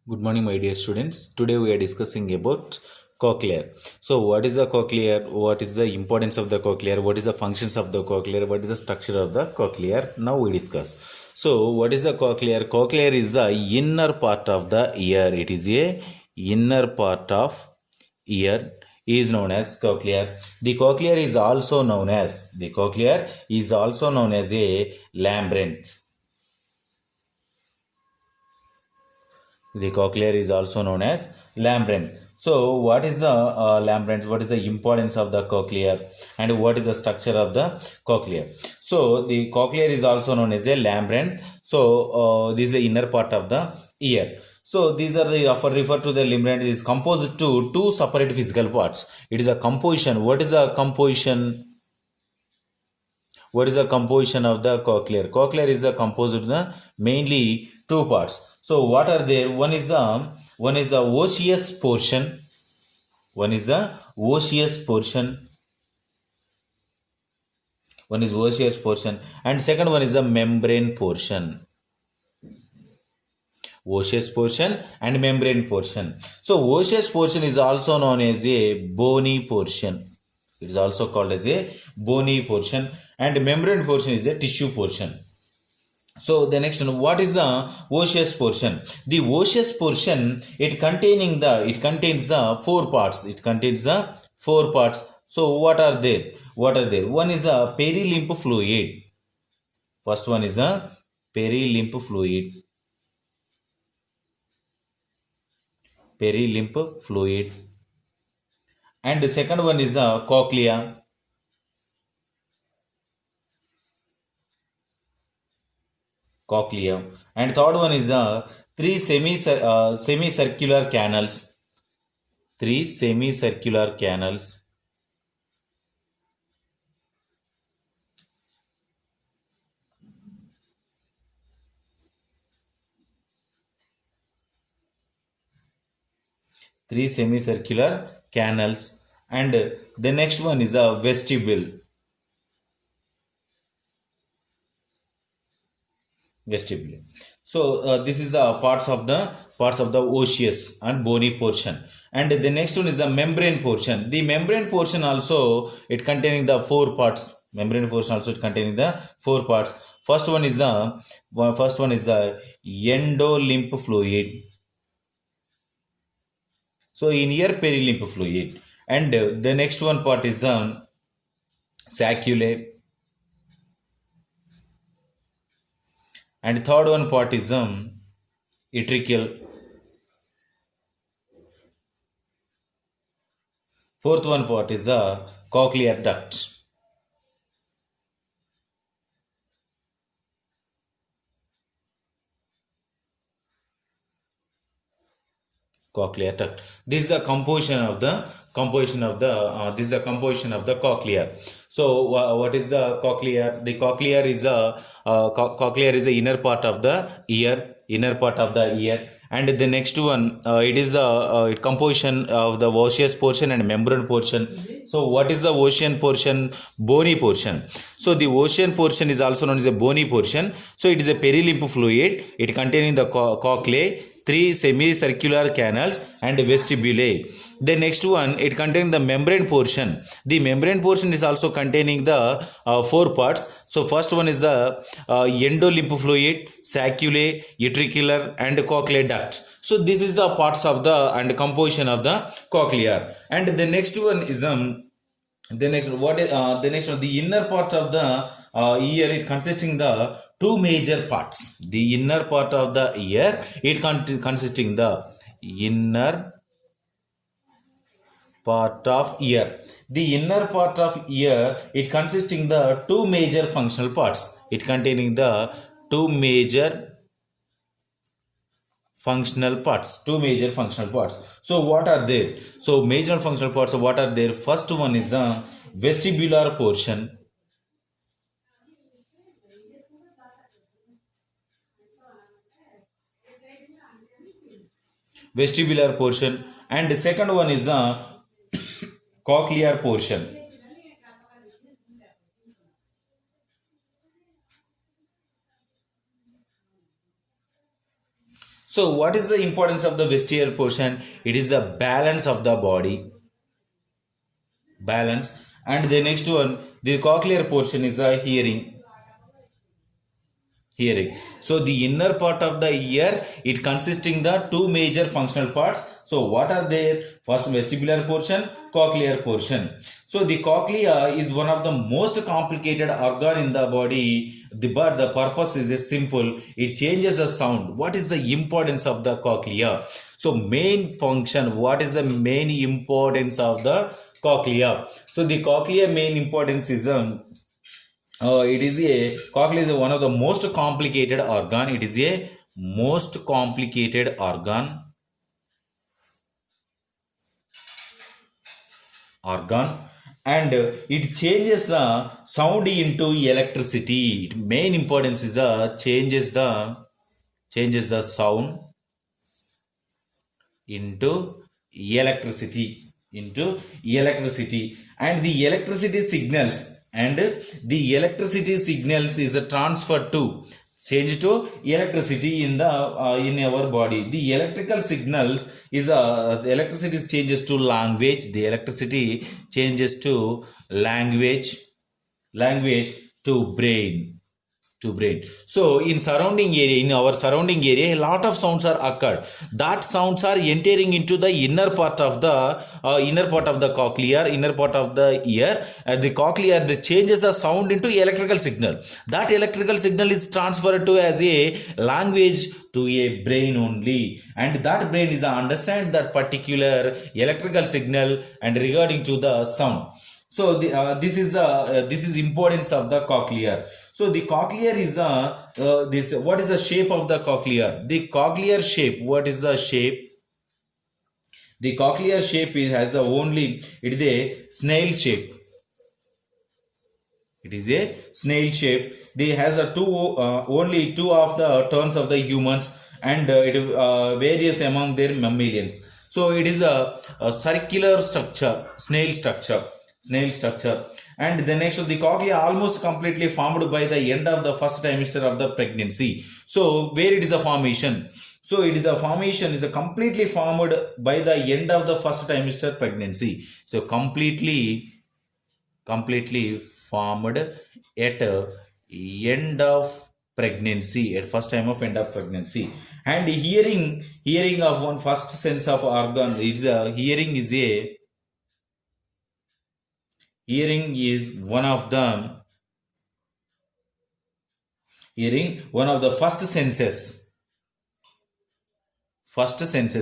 Good morning, my dear students. Today we are discussing about cochlear. So, what is the cochlear? What is the importance of the cochlear? What is the functions of the cochlear? What is the structure of the cochlear? Now we discuss. So, what is the cochlear? Cochlear is the inner part of the ear. It is a inner part of ear is known as cochlear. The cochlear is also known as a labyrinth. The cochlear is also known as labyrinth. So, what is the labyrinth? What is the importance of the cochlear? And what is the structure of the cochlear? So, the cochlear is also known as a labyrinth. So, this is the inner part of the ear. So, these are the refer to the labyrinth is composed to two separate physical parts. It is a composition. What is a composition? What is the composition of the cochlear? Cochlear is composed of the mainly two parts. So what are there? One is the osseous portion. One is the osseous portion. One is osseous portion, and second one is the membrane portion. Osseous portion and membrane portion. So osseous portion is also known as a bony portion. It is also called as a bony portion, and membrane portion is a tissue portion. So the next one, what is the osseous portion? The osseous portion, it contains the four parts. It contains the four parts. So what are there? What are there? One is the perilymph fluid. First one is the perilymph fluid. Perilymph fluid. And the second one is the cochlea. Cochlea. And third one is the three semicircular canals. Three semicircular canals. Three semicircular canals, and the next one is a vestibule. So this is the parts of the osseous and bony portion, and the next one is the membrane portion. The membrane portion also it containing the four parts. Membrane portion also it containing the four parts. First one is the endolymph fluid. So in here perilymph fluid, and the next one part is the sacculae, and third one part is utricle. Fourth one part is the cochlear duct. Cochlear duct. This is the composition of the cochlear. So what is the cochlear? The cochlear is the inner part of the ear. And the next one, it is the composition of the osseous portion and membrane portion. So what is the osseous portion? Bony portion. So the osseous portion is also known as a bony portion. So it is a perilymph fluid. It containing the cochlea, three semicircular canals, and vestibule. The next one, it contains the membrane portion. The membrane portion is also containing the four parts. So first one is the endolymph fluid, sacculae, utricular, and cochlear duct. So this is the parts of the and composition of the cochlear. And the next one is the inner part of the ear. It consisting the two major parts. The inner part of the ear it consisting the inner part of ear. The inner part of ear it consisting the two major functional parts. It containing the two major functional parts. So what are there? So major functional parts, what are there? First one is the vestibular portion. And the second one is the cochlear portion. So what is the importance of the vestigial portion? It is the balance of the body, balance. And the next one, the cochlear portion is the hearing. So the inner part of the ear, it consisting the two major functional parts. So what are there? First, vestibular portion, cochlear portion. So the cochlea is one of the most complicated organ in the body, but the purpose is simple. It changes the sound. What is the importance of the cochlea? So main function, what is the main importance of the cochlea? So the cochlea main importance is it is a cochlea is one of the most complicated organ. It is a most complicated organ and it changes the sound into electricity. Main importance is changes the sound into electricity and the electricity signals is transferred to change to electricity in the in our body. The electrical signals is the electricity changes to language. The electricity changes to language to brain. So in our surrounding area, a lot of sounds are occurred. That sounds are entering into the inner part of the cochlea, inner part of the ear. The cochlea that changes the sound into electrical signal. That electrical signal is transferred to as a language to a brain only, and that brain is understand that particular electrical signal and regarding to the sound. So this is importance of the cochlear. So the cochlear is this. What is the shape of the cochlear? The cochlear shape. What is the shape? The cochlear shape has the only. It is a snail shape. It is a snail shape. They has a only two of the turns of the humans, and it varies among their mammalians. So it is a circular structure, snail structure. And the next, the cochlea almost completely formed by the end of the first trimester of the pregnancy. So where it is a formation? So it is the formation is a completely formed by the end of the first trimester pregnancy. So completely formed at end of pregnancy, at first time of end of pregnancy. And hearing of one first sense of organ is hearing is one of the first senses.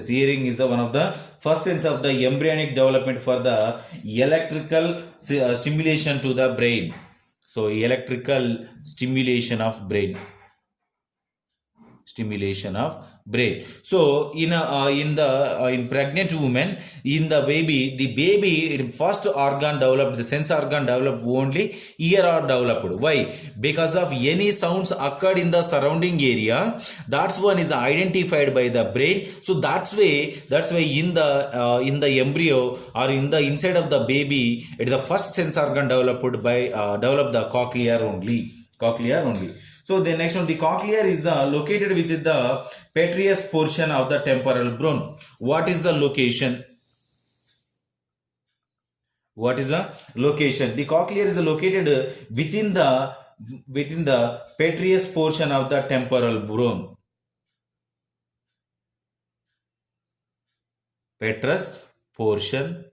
Hearing is one of the first sense of the embryonic development for the electrical stimulation to the brain. So electrical stimulation of brain. So in pregnant woman, in the baby first organ developed, the sense organ developed only ear are developed. Why? Because of any sounds occurred in the surrounding area, that's one is identified by the brain. So that's why in the embryo or in the inside of the baby, it is the first sense organ developed by the cochlear only. So the next one, the cochlear is located within the petrous portion of the temporal bone. What is the location? The cochlear is located within the petrous portion of the temporal bone. Petrous portion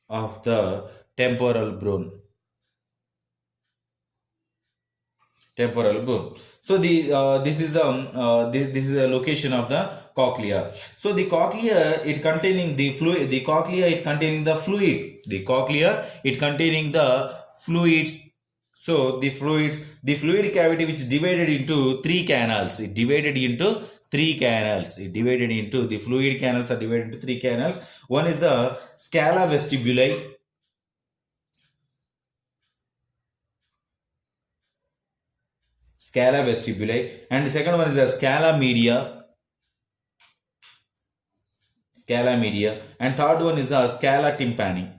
of the temporal bone. So this is the location of the cochlea. So the cochlea it containing the fluid. The cochlea it containing the fluid. So the fluid cavity which divided into three canals. The fluid canals are divided into three canals. One is the scala vestibuli. And the second one is the scala media, and third one is the scala tympani.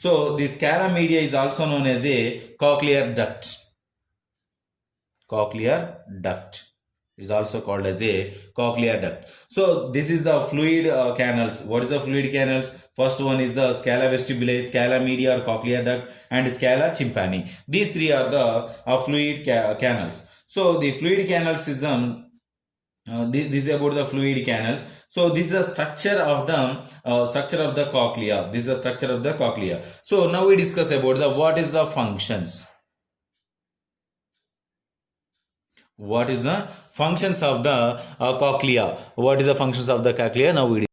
So the scala media is also known as a cochlear duct. Cochlear duct is also called as a cochlear duct. So this is the fluid canals. What is the fluid canals? First one is the scala vestibulae, scala media or cochlear duct, and scala tympani. These three are the fluid canals. So the fluid canals is this is about the fluid canals. So this is the structure of the cochlea. This is the structure of the cochlea. So now we discuss about the what is the functions. What is the functions of the cochlea? What is the functions of the cochlea? Now we